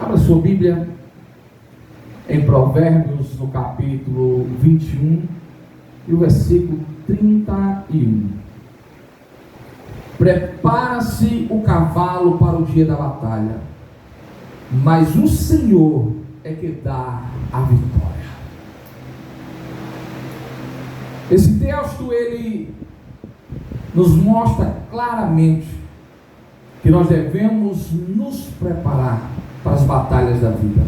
Abra sua Bíblia em Provérbios, no capítulo 21 e o versículo 31. Prepara-se o cavalo para o dia da batalha, mas o Senhor é que dá a vitória. Esse texto, ele nos mostra claramente que nós devemos nos preparar para as batalhas da vida,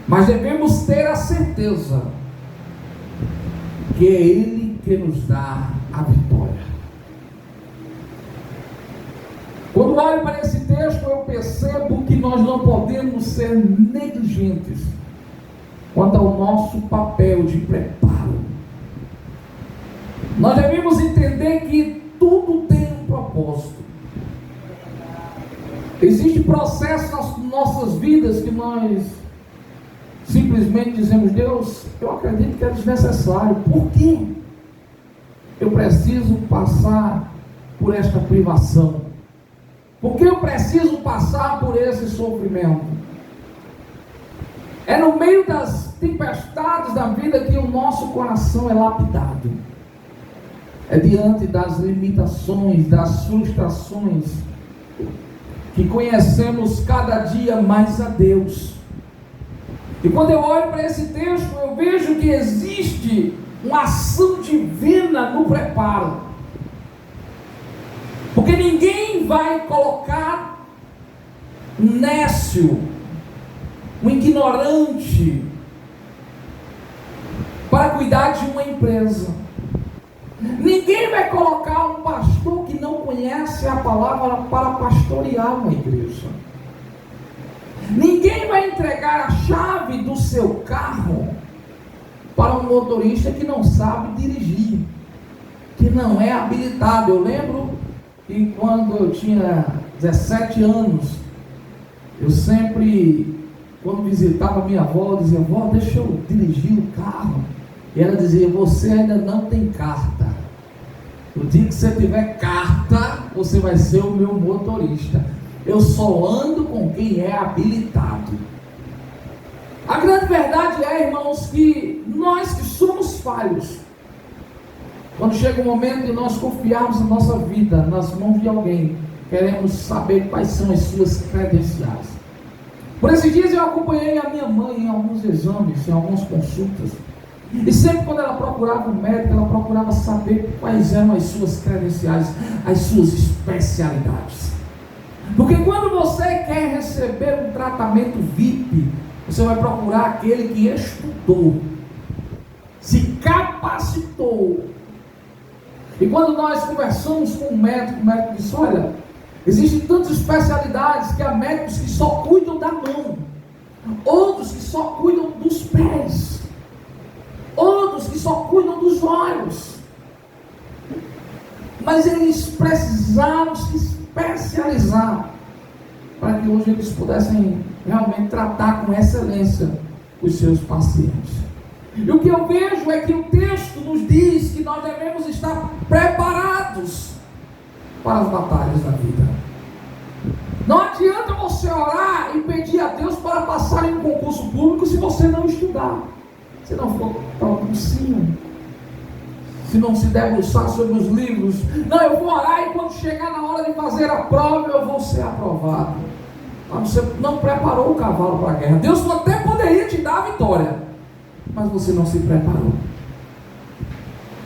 mas devemos ter a certeza que é Ele que nos dá a vitória. Quando olho para esse texto, eu percebo que nós não podemos ser negligentes quanto ao nosso papel de preparo. Nós devemos entender que tudo tem um propósito. Existe processo nas nossas vidas que nós simplesmente dizemos: Deus, eu acredito que é desnecessário. Por quê? Eu preciso passar por esta privação? Por que eu preciso passar por esse sofrimento? É no meio das tempestades da vida que o nosso coração é lapidado. É diante das limitações, das frustrações, que conhecemos cada dia mais a Deus. E quando eu olho para esse texto, eu vejo que existe uma ação divina no preparo. Porque ninguém vai colocar um nécio, um ignorante, para cuidar de uma empresa. Ninguém vai colocar um pastor que não conhece a palavra para pastorear uma igreja. Ninguém vai entregar a chave do seu carro para um motorista que não sabe dirigir, que não é habilitado. Eu lembro que quando eu tinha 17 anos, eu sempre, quando visitava minha avó, eu dizia: avó, deixa eu dirigir o carro. E ela dizia: você ainda não tem carta. No dia que você tiver carta, você vai ser o meu motorista. Eu só ando com quem é habilitado. A grande verdade é, irmãos, que nós que somos falhos, quando chega o momento de nós confiarmos a nossa vida nas mãos de alguém, queremos saber quais são as suas credenciais. Por esses dias eu acompanhei a minha mãe em alguns exames, em algumas consultas. E sempre quando ela procurava um médico, ela procurava saber quais eram as suas credenciais, as suas especialidades. Porque quando você quer receber um tratamento VIP, você vai procurar aquele que estudou, se capacitou. E quando nós conversamos com o médico disse: olha, existem tantas especialidades que há médicos que só cuidam da mão, outros que só cuidam dos pés, outros que só cuidam dos olhos. Mas eles precisaram se especializar para que hoje eles pudessem realmente tratar com excelência os seus pacientes. E o que eu vejo é que o texto nos diz que nós devemos estar preparados para as batalhas da vida. Não adianta você orar e pedir a Deus para passar em um concurso público se você não estudar, se não for para o cursinho, se não se debruçar sobre os livros. Não, eu vou orar e quando chegar na hora de fazer a prova, eu vou ser aprovado. Mas você não preparou o cavalo para a guerra. Deus até poderia te dar a vitória, mas você não se preparou.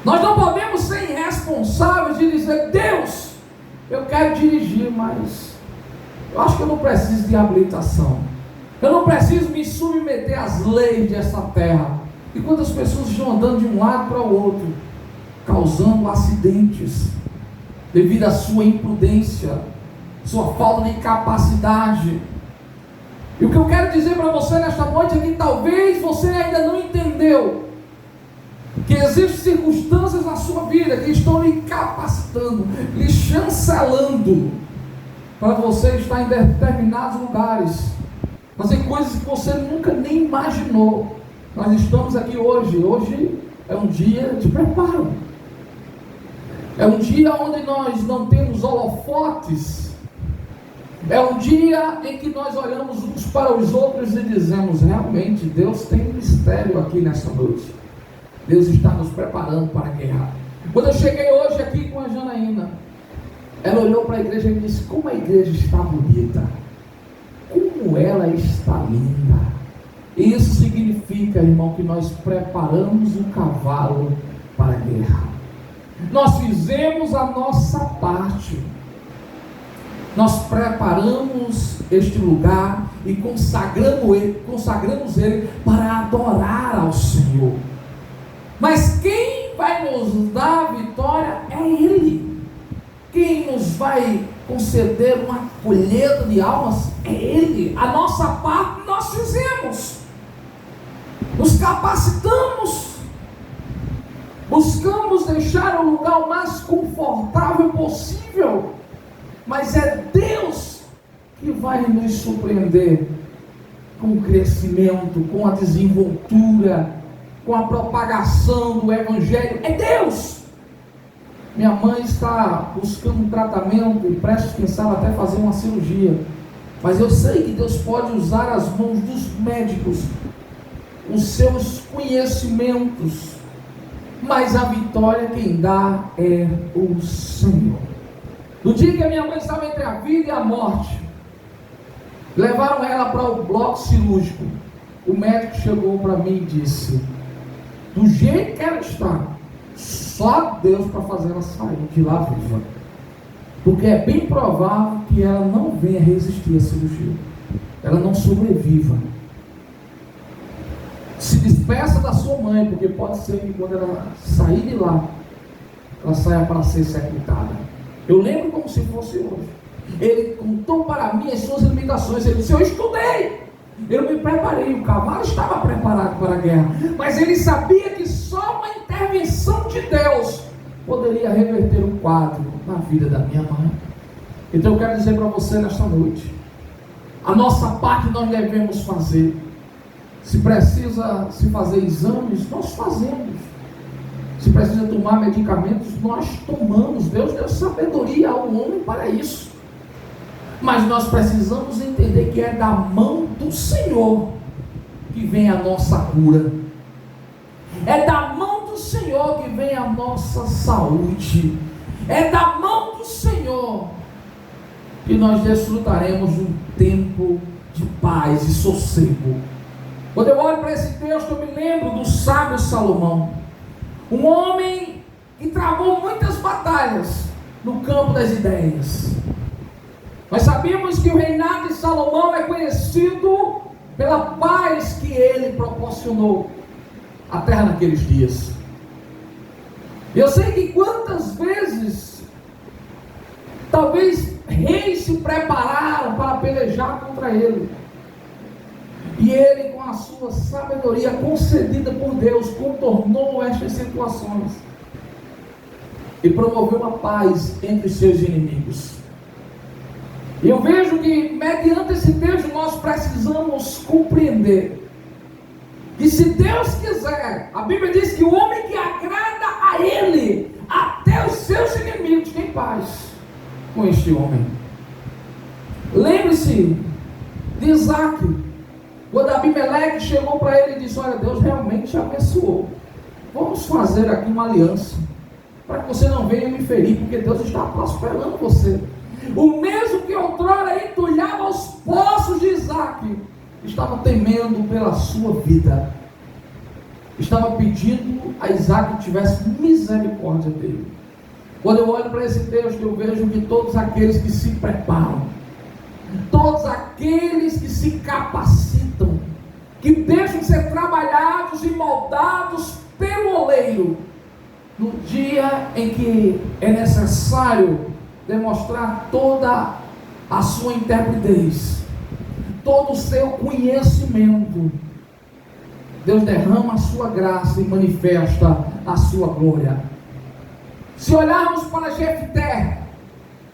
Nós não podemos ser irresponsáveis de dizer: Deus, eu quero dirigir, mas eu acho que eu não preciso de habilitação, eu não preciso me submeter às leis dessa terra. E quantas pessoas estão andando de um lado para o outro, causando acidentes, devido à sua imprudência, sua falta de capacidade. E o que eu quero dizer para você nesta noite é que talvez você ainda não entendeu que existem circunstâncias na sua vida que estão lhe capacitando, lhe chancelando para você estar em determinados lugares, fazer coisas que você nunca nem imaginou. Nós estamos aqui hoje é um dia de preparo, é um dia onde nós não temos holofotes, É um dia em que nós olhamos uns para os outros e dizemos: realmente Deus tem um mistério aqui nessa noite. Deus está nos preparando para a guerra. Quando eu cheguei hoje aqui com a Janaína, ela olhou para a igreja e disse: como a igreja está bonita, como ela está linda. E isso significa, irmão, que nós preparamos o cavalo para a guerra. Nós fizemos a nossa parte. Nós preparamos este lugar e consagramos ele para adorar ao Senhor. Mas quem vai nos dar a vitória é Ele. Quem nos vai conceder uma colheita de almas é Ele. A nossa parte nós fizemos. Nos capacitamos. Buscamos deixar o lugar o mais confortável possível. Mas é Deus que vai nos surpreender com o crescimento, com a desenvoltura, com a propagação do Evangelho. É Deus. Minha mãe está buscando um tratamento e prestes, quem sabe, até fazer uma cirurgia. Mas eu sei que Deus pode usar as mãos dos médicos, os seus conhecimentos. Mas a vitória quem dá é o Senhor. No dia que a minha mãe estava entre a vida e a morte, levaram ela para o bloco cirúrgico. O médico chegou para mim e disse: do jeito que ela está, só Deus para fazer ela sair de lá viva. Porque é bem provável que ela não venha resistir à cirurgia. Ela não sobreviva. Se despeça da sua mãe, porque pode ser que quando ela sair de lá, ela saia para ser sepultada. Eu lembro como se fosse hoje. Ele contou para mim as suas limitações. Ele disse: eu estudei, eu me preparei, o cavalo estava preparado para a guerra, mas ele sabia que só uma intervenção de Deus poderia reverter o quadro na vida da minha mãe. Então eu quero dizer para você nesta noite, a nossa parte nós devemos fazer. Se precisa se fazer exames, nós fazemos. Se precisa tomar medicamentos, nós tomamos. Deus deu sabedoria ao homem para isso. Mas nós precisamos entender que é da mão do Senhor que vem a nossa cura. É da mão do Senhor que vem a nossa saúde. É da mão do Senhor que nós desfrutaremos de um tempo de paz e sossego. Quando eu olho para esse texto, eu me lembro do sábio Salomão. Um homem que travou muitas batalhas no campo das ideias. Nós sabemos que o reinado de Salomão é conhecido pela paz que ele proporcionou à terra naqueles dias. Eu sei que quantas vezes talvez reis se prepararam para pelejar contra ele, e ele, com a sua sabedoria concedida por Deus, contornou estas situações e promoveu uma paz entre seus inimigos. E eu vejo que, mediante esse texto, nós precisamos compreender que, se Deus quiser, a Bíblia diz que o homem que agrada a Ele, até os seus inimigos, tem paz com este homem. Lembre-se de Isaac. Quando Abimeleque chegou para ele e disse: olha, Deus realmente te abençoou, vamos fazer aqui uma aliança, para que você não venha me ferir, porque Deus está prosperando você. O mesmo que outrora entulhava os poços de Isaac, estava temendo pela sua vida, estava pedindo a Isaac que tivesse misericórdia dele. Quando eu olho para esse texto, eu vejo que todos aqueles que se preparam, todos aqueles que se capacitam, que deixam ser trabalhados e moldados pelo oleiro, no dia em que é necessário demonstrar toda a sua intrepidez, todo o seu conhecimento, Deus derrama a sua graça e manifesta a sua glória. Se olharmos para Jefté,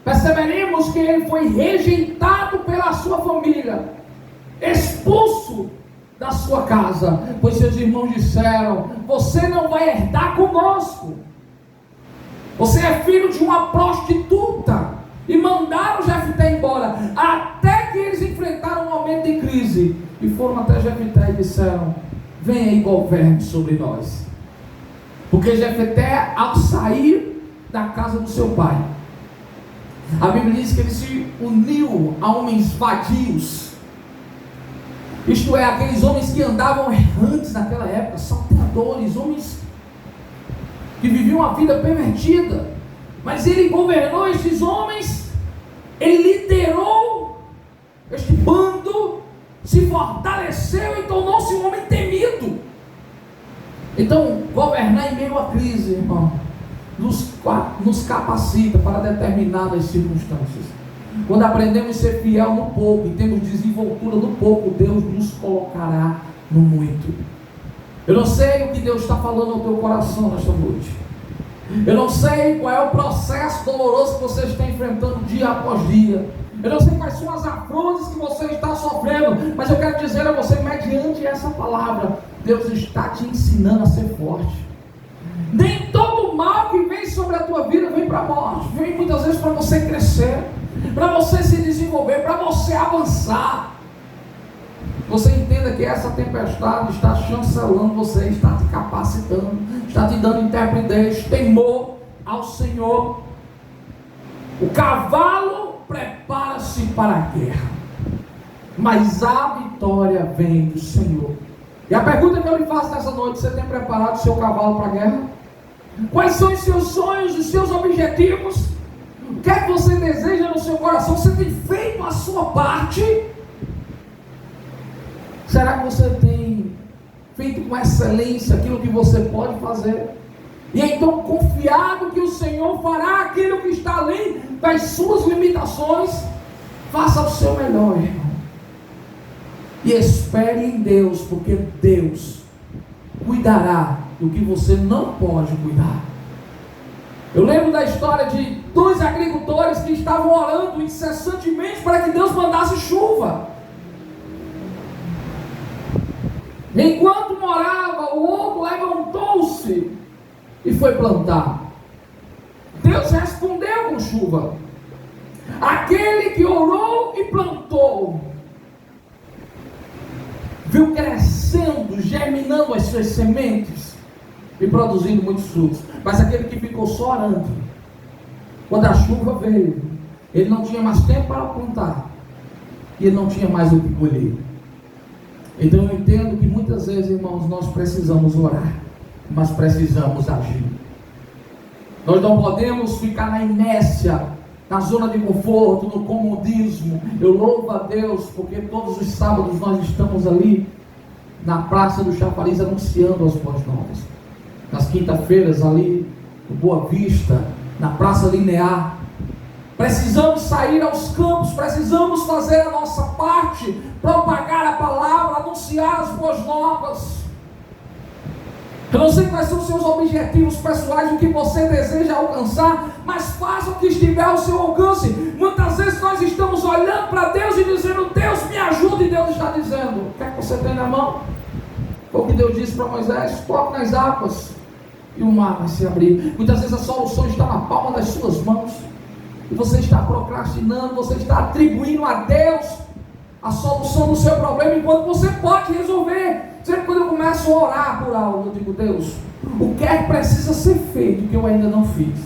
perceberemos que ele foi rejeitado pela sua família, expulso da sua casa, pois seus irmãos disseram: você não vai herdar conosco, você é filho de uma prostituta, e mandaram Jefté embora, até que eles enfrentaram um momento de crise, e foram até Jefté e disseram: venha e governe sobre nós. Porque Jefté, ao sair da casa do seu pai, a Bíblia diz que ele se uniu a homens vadios, isto é, aqueles homens que andavam errantes naquela época, salteadores, homens que viviam uma vida pervertida. Mas ele governou estes homens, ele liderou este bando, se fortaleceu e tornou-se um homem temido. Então, governar em meio à crise, irmão, nos capacita para determinadas circunstâncias. Quando aprendemos a ser fiel no pouco e temos desenvoltura no pouco, Deus nos colocará no muito. Eu não sei o que Deus está falando ao teu coração nesta noite. Eu não sei qual é o processo doloroso que você está enfrentando dia após dia. Eu não sei quais são as afrontas que você está sofrendo, mas eu quero dizer a você, mediante essa palavra, Deus está te ensinando a ser forte. Nem todo mal que vem sobre a tua vida vem para a morte, vem muitas vezes para você crescer, para você se desenvolver, para você avançar. Você entenda que essa tempestade está chancelando você, está te capacitando, está te dando intrepidez, temor ao Senhor. O cavalo prepara-se para a guerra, mas a vitória vem do Senhor. E a pergunta que eu lhe faço nessa noite: você tem preparado o seu cavalo para a guerra? Quais são os seus sonhos, os seus objetivos? O que é que você deseja no seu coração? Você tem feito a sua parte? Será que você tem feito com excelência aquilo que você pode fazer? E então confiado que o Senhor fará aquilo que está além das suas limitações? Faça o seu melhor, irmão. E espere em Deus, porque Deus cuidará do que você não pode cuidar. Eu lembro da história de dois agricultores que estavam orando incessantemente para que Deus mandasse chuva. Enquanto morava, o outro levantou-se e foi plantar. Deus respondeu com chuva. Aquele que orou e plantou viu crescendo, germinando as suas sementes e produzindo muitos frutos. Mas aquele que ficou só orando, quando a chuva veio, ele não tinha mais tempo para plantar e ele não tinha mais o que colher. Então eu entendo que muitas vezes, irmãos, nós precisamos orar, mas precisamos agir. Nós não podemos ficar na inércia, na zona de conforto, no comodismo. Eu louvo a Deus porque todos os sábados nós estamos ali na Praça do Chafariz anunciando as boas novas. Nas quinta-feiras ali no Boa Vista, na Praça Linear. Precisamos sair aos campos, precisamos fazer a nossa parte, propagar a palavra, anunciar as boas novas. Eu não sei quais são os seus objetivos pessoais, o que você deseja alcançar, mas faça o que estiver ao seu alcance. Muitas vezes nós estamos olhando para Deus e dizendo: Deus me ajuda, e Deus está dizendo: o que é que você tem na mão? Foi o que Deus disse para Moisés: toque nas águas e o mar vai se abrir. Muitas vezes a solução está na palma das suas mãos, e você está procrastinando, você está atribuindo a Deus a solução do seu problema, enquanto você pode resolver. Sempre quando eu começo a orar por algo, eu digo: Deus, o que é que precisa ser feito que eu ainda não fiz?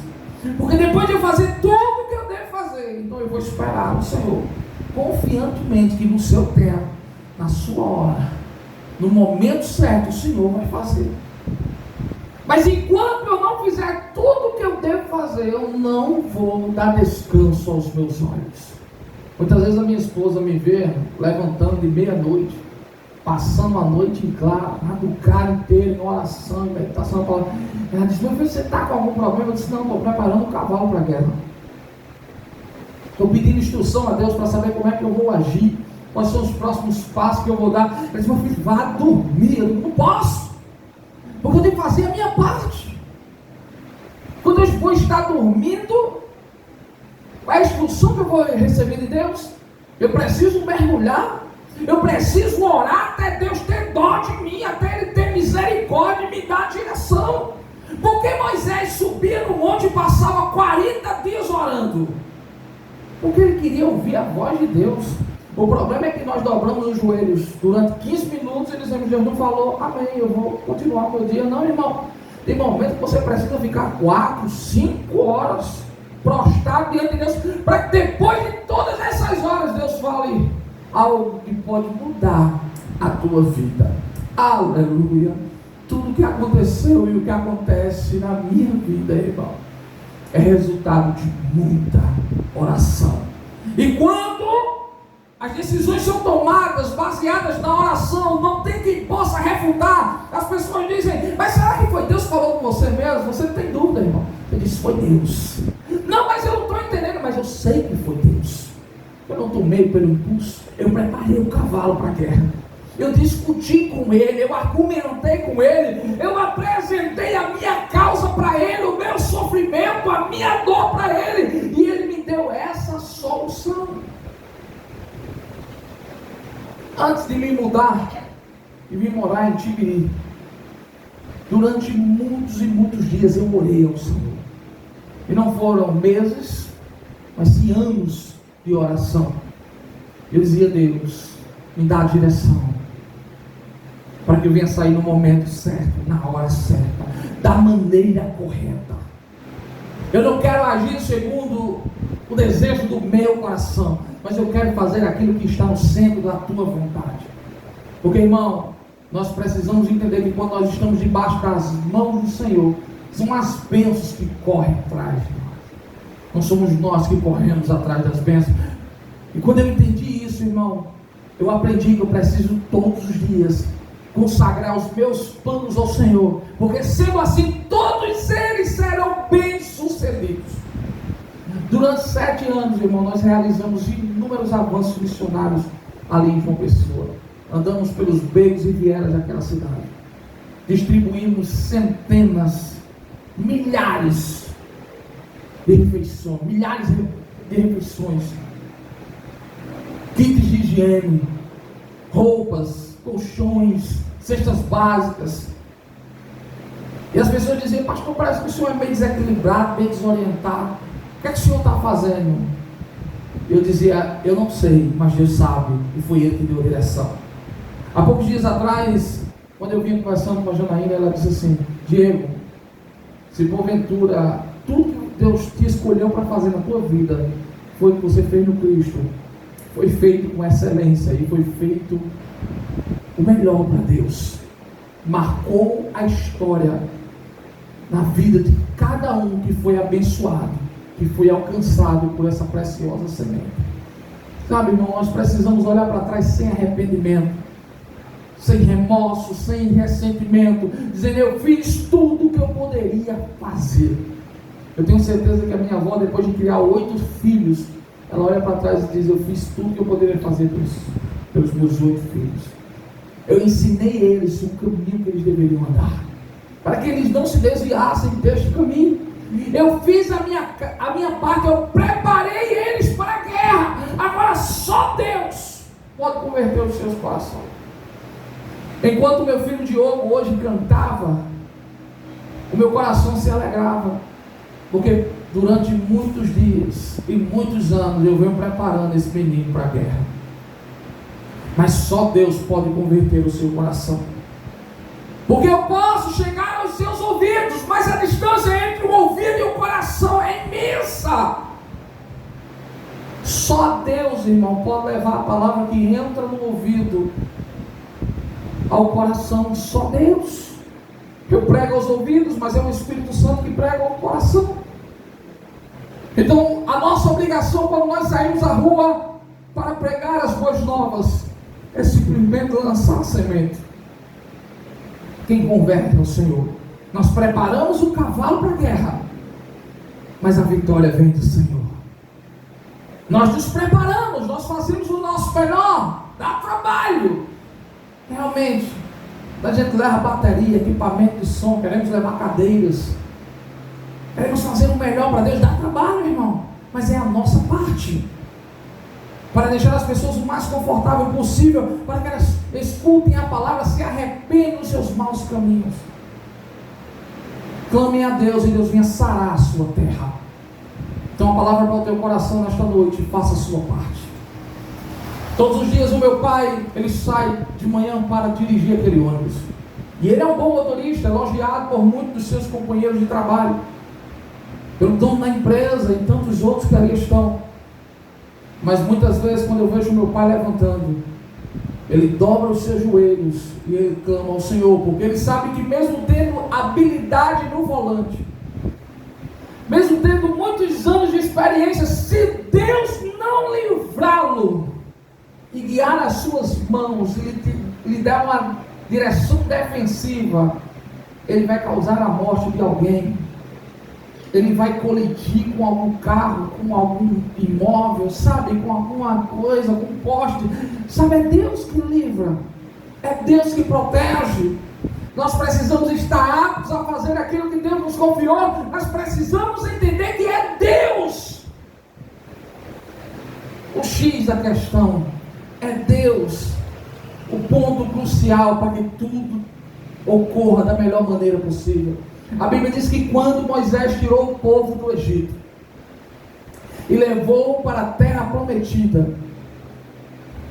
Porque depois de eu fazer tudo o que eu devo fazer, então eu vou esperar o Senhor, confiantemente que no seu tempo, na sua hora, no momento certo, o Senhor vai fazer. Mas enquanto eu não fizer tudo o que eu devo fazer, eu não vou dar descanso aos meus olhos. Muitas vezes a minha esposa me vê levantando de meia-noite, passando a noite em claro, madrugada inteira em oração, em meditação. Ela diz: meu filho, você está com algum problema? Eu disse: não, estou preparando um cavalo para a guerra. Estou pedindo instrução a Deus para saber como é que eu vou agir, quais são os próximos passos que eu vou dar. Ela diz: meu filho, vá dormir. Eu digo: não posso, porque eu tenho que fazer a minha parte. Quando eu vou estar dormindo, qual é a instrução que eu vou receber de Deus? Eu preciso mergulhar, eu preciso orar até Deus ter dó de mim, até Ele ter misericórdia e me dar a direção. Porque Moisés subia no monte e passava 40 dias orando. Porque ele queria ouvir a voz de Deus. O problema é que nós dobramos os joelhos durante 15 minutos e dizemos: Deus não falou, amém, eu vou continuar o meu dia. Não, irmão. Tem momentos que você precisa ficar 4, 5 horas prostrado diante de Deus, para que depois de todas essas horas Deus fale algo que pode mudar a tua vida. Aleluia. Tudo que aconteceu e o que acontece na minha vida, irmão, é resultado de muita oração. E quando as decisões são tomadas baseadas na oração, não tem quem possa refutar. As pessoas dizem: mas será que foi Deus que falou com você mesmo? Você não tem dúvida, irmão. Você diz: foi Deus. Não, mas eu não estou entendendo. Mas eu sei que foi Deus. Eu não tomei pelo impulso. Eu preparei o cavalo para a guerra. Eu discuti com ele, eu argumentei com ele, eu apresentei a minha causa para ele, o meu sofrimento, a minha dor para ele, e ele me deu essa solução. Antes de me mudar e vir morar em Tibiri, durante muitos e muitos dias eu orei ao Senhor. E não foram meses, mas sim anos de oração. Eu dizia: Deus, me dá a direção, para que eu venha sair no momento certo, na hora certa, da maneira correta. Eu não quero agir segundo o desejo do meu coração, mas eu quero fazer aquilo que está no centro da tua vontade. Porque, irmão, nós precisamos entender que quando nós estamos debaixo das mãos do Senhor, são as bênçãos que correm atrás de nós. Não somos nós que corremos atrás das bênçãos. E quando eu entendi isso, irmão, eu aprendi que eu preciso todos os dias consagrar os meus planos ao Senhor, porque sendo assim, todos eles serão bem-sucedidos. Durante 7 anos, irmão, nós realizamos inúmeros avanços missionários ali em João Pessoa. Andamos pelos becos e vielas daquela cidade. Distribuímos centenas, milhares de refeições, kits de higiene, roupas, colchões, cestas básicas. E as pessoas diziam: pastor, parece que o senhor é meio desequilibrado, meio desorientado. O que é que o senhor está fazendo? Eu dizia: eu não sei, mas Deus sabe, e foi Ele que deu a direção. Há poucos dias atrás, quando eu vinha conversando com a Janaína, ela disse assim: Diego, se porventura tudo que Deus te escolheu para fazer na tua vida foi o que você fez no Cristo, foi feito com excelência e foi feito o melhor para Deus, marcou a história na vida de cada um que foi abençoado, que foi alcançado por essa preciosa semente. Sabe, irmão, nós precisamos olhar para trás sem arrependimento, sem remorso, sem ressentimento, dizendo: eu fiz tudo o que eu poderia fazer. Eu tenho certeza que a minha avó, depois de criar 8 filhos, ela olha para trás e diz: eu fiz tudo que eu poderia fazer pelos meus 8 filhos. Eu ensinei eles o caminho que eles deveriam andar, para que eles não se desviassem deste caminho. Eu fiz a minha parte, eu preparei eles para a guerra. Agora só Deus pode converter os seus corações. Enquanto meu filho Diogo hoje cantava, o meu coração se alegrava, porque durante muitos dias e muitos anos eu venho preparando esse menino para a guerra. Mas só Deus pode converter o seu coração. Porque eu posso chegar aos seus ouvidos, mas a distância entre o ouvido e o coração é imensa. Só Deus, irmão, pode levar a palavra que entra no ouvido ao coração. Só Deus. Eu prego aos ouvidos, mas é o Espírito Santo que prega ao coração. Então, a nossa obrigação quando nós saímos à rua para pregar as boas novas é simplesmente lançar a semente. Quem converte é o Senhor. Nós preparamos o cavalo para a guerra, mas a vitória vem do Senhor. Nós nos preparamos, nós fazemos o nosso melhor, dá trabalho. Realmente, a gente leva bateria, equipamento de som, queremos levar cadeiras, queremos fazer o melhor para Deus, dá trabalho, irmão, mas é a nossa parte, para deixar as pessoas o mais confortável possível, para que elas escutem a palavra, se arrependam dos seus maus caminhos, clamem a Deus e Deus venha sarar a sua terra. Então a palavra para o teu coração nesta noite: faça a sua parte. Todos os dias o meu pai, ele sai de manhã para dirigir aquele ônibus. E ele é um bom motorista, elogiado por muitos dos seus companheiros de trabalho, pelo dono da empresa e tantos outros que ali estão. Mas muitas vezes, quando eu vejo meu pai levantando, ele dobra os seus joelhos e ele clama ao Senhor, porque ele sabe que mesmo tendo habilidade no volante, mesmo tendo muitos anos de experiência, se Deus não livrá-lo e guiar as suas mãos e lhe der uma direção defensiva, ele vai causar a morte de alguém. Ele vai colidir com algum carro, com algum imóvel, sabe, com alguma coisa, com um poste, sabe, é Deus que livra, é Deus que protege. Nós precisamos estar aptos a fazer aquilo que Deus nos confiou, mas precisamos entender que é Deus o X da questão, é Deus o ponto crucial para que tudo ocorra da melhor maneira possível. A Bíblia diz que quando Moisés tirou o povo do Egito e levou para a terra prometida,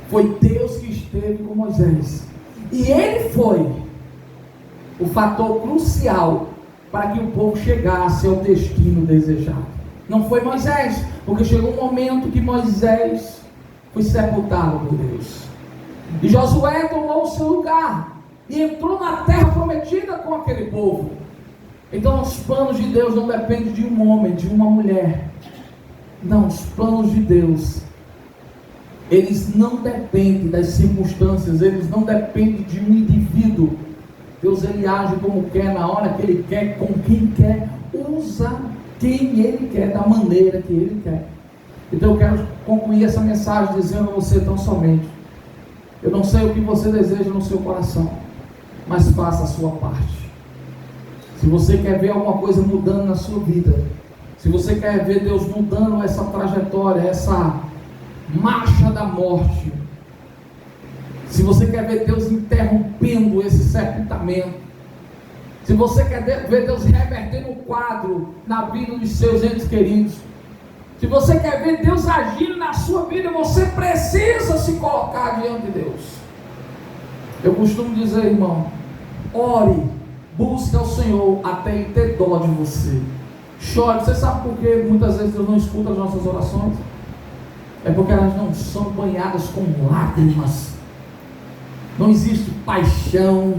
foi Deus que esteve com Moisés, e ele foi o fator crucial para que o povo chegasse ao destino desejado. Não foi Moisés, porque chegou um momento que Moisés foi sepultado por Deus, e Josué tomou o seu lugar e entrou na terra prometida com aquele povo. Então os planos de Deus não dependem de um homem, de uma mulher. Não, os planos de Deus, eles não dependem das circunstâncias, eles não dependem de um indivíduo. Deus, ele age como quer, na hora que ele quer, com quem quer, usa quem ele quer, da maneira que ele quer. Então eu quero concluir essa mensagem dizendo a você tão somente: eu não sei o que você deseja no seu coração, mas faça a sua parte. Se você quer ver alguma coisa mudando na sua vida, se você quer ver Deus mudando essa trajetória, essa marcha da morte, se você quer ver Deus interrompendo esse sepultamento, se você quer ver Deus revertendo o quadro na vida dos seus entes queridos, se você quer ver Deus agindo na sua vida, você precisa se colocar diante de Deus. Eu costumo dizer, irmão, ore, busque ao Senhor até Ele ter dó de você. Chore. Você sabe por que muitas vezes Deus não escuta as nossas orações? É porque elas não são banhadas com lágrimas. Não existe paixão.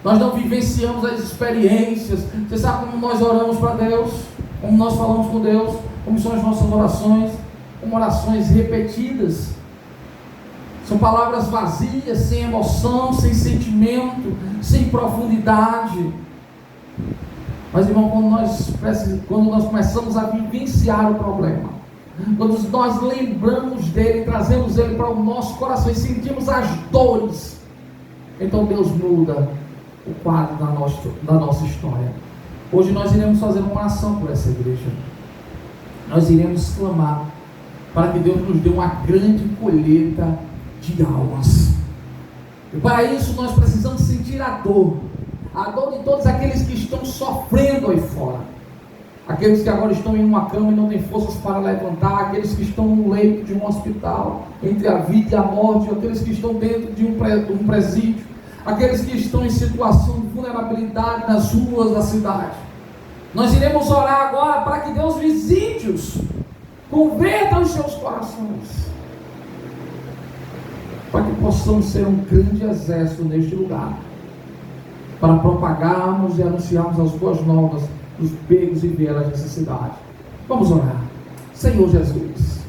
Nós não vivenciamos as experiências. Você sabe como nós oramos para Deus? Como nós falamos com Deus? Como são as nossas orações? Como orações repetidas. São palavras vazias, sem emoção, sem sentimento, sem profundidade. Mas, irmão, quando nós começamos a vivenciar o problema, quando nós lembramos dele, trazemos ele para o nosso coração e sentimos as dores, então Deus muda o quadro da nossa história. Hoje nós iremos fazer uma oração por essa igreja. Nós iremos clamar para que Deus nos dê uma grande colheita de almas. E para isso nós precisamos sentir a dor de todos aqueles que estão sofrendo aí fora, aqueles que agora estão em uma cama e não têm forças para levantar, aqueles que estão no leito de um hospital, entre a vida e a morte, aqueles que estão dentro de um presídio, aqueles que estão em situação de vulnerabilidade nas ruas da cidade. Nós iremos orar agora para que Deus visite-os, converta os seus corações, para que possamos ser um grande exército neste lugar, para propagarmos e anunciarmos as boas novas dos becos e vielas dessa cidade. Vamos orar. Senhor Jesus,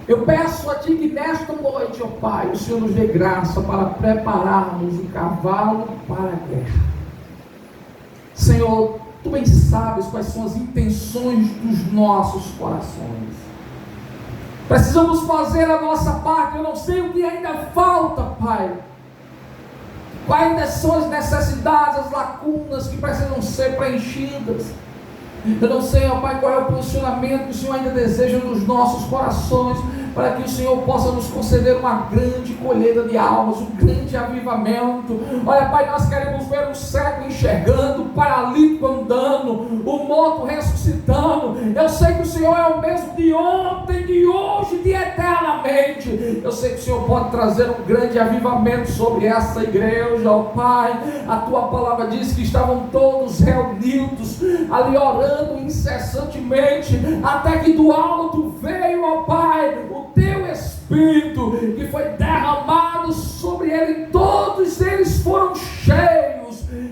eu peço a Ti que nesta noite, ó Pai, o Senhor nos dê graça para prepararmos o cavalo para a guerra. Senhor, Tu bem sabes quais são as intenções dos nossos corações. Precisamos fazer a nossa parte. Eu não sei o que ainda falta, Pai. Quais ainda são as necessidades, as lacunas que precisam ser preenchidas. Eu não sei, ó Pai, qual é o posicionamento que o Senhor ainda deseja nos nossos corações, para que o Senhor possa nos conceder uma grande colheita de almas, um grande avivamento. Olha, Pai, nós queremos ver o cego enxergando, o paralítico andando, o morto ressuscitando. Eu sei que o Senhor é o mesmo de ontem, de hoje, de eternamente. Eu sei que o Senhor pode trazer um grande avivamento sobre essa igreja, ó Pai. A tua palavra diz que estavam todos reunidos ali orando incessantemente, até que do alto veio, ó Pai, o teu Espírito, que foi derramado sobre ele, todos eles foram cheios.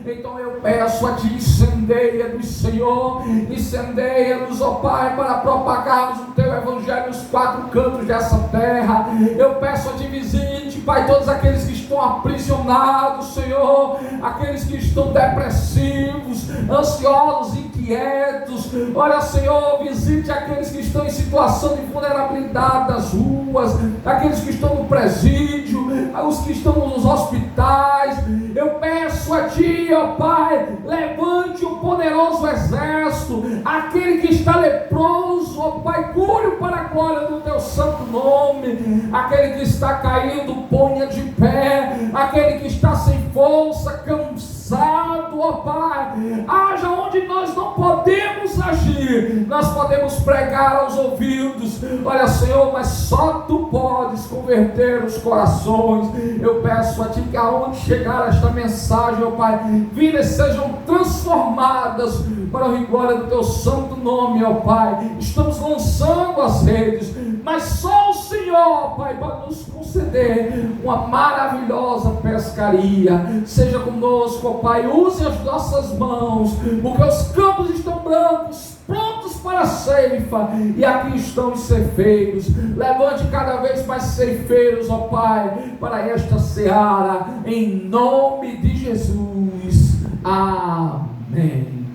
Então eu peço a Ti, incendeia-nos, Senhor, incendeia-nos, ó Pai, para propagarmos o Teu Evangelho nos quatro cantos dessa terra. Eu peço a Ti, visite, Pai, todos aqueles que estão aprisionados, Senhor, aqueles que estão depressivos, ansiosos, inquietos. Olha, Senhor, visite aqueles que estão em situação de vulnerabilidade das ruas, aqueles que estão no presídio, os que estão nos hospitais. Eu peço a Ti, ó Pai, levante um poderoso exército, aquele que está leproso, ó Pai, cure para a glória do Teu santo nome, aquele que está caído, ponha de pé, aquele que está sem força, cansado, ó Pai, haja onde nós não podemos agir, nós podemos pregar aos ouvidos, olha, Senhor, mas só Tu podes converter os corações. Eu peço a Ti que aonde chegar esta mensagem, ó Pai, vidas sejam transformadas para a glória do Teu santo nome, ó Pai. Estamos lançando as redes, mas só o Senhor, Pai, para nos conceder uma maravilhosa pescaria. Seja conosco, ó Pai, use as nossas mãos, porque os campos estão brancos, prontos para a ceifa, e aqui estão os ceifeiros. Levante cada vez mais ceifeiros, ó Pai, para esta seara, em nome de Jesus. Amém.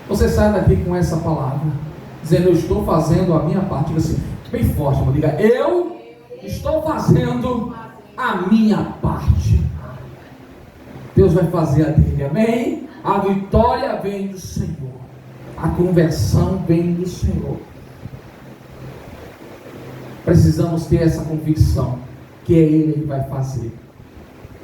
Você sai daqui com essa palavra, dizendo: eu estou fazendo a minha parte. Diga assim, bem forte, irmão. Diga: eu estou fazendo a minha parte. Deus vai fazer a dele, amém? A vitória vem do Senhor, a conversão vem do Senhor. Precisamos ter essa convicção que é Ele que vai fazer.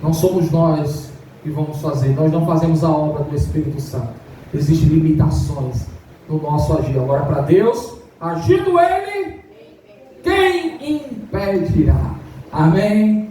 Não somos nós que vamos fazer. Nós não fazemos a obra do Espírito Santo. Existem limitações no nosso agir. Agora, para Deus, agindo Ele, quem impedirá? Amém?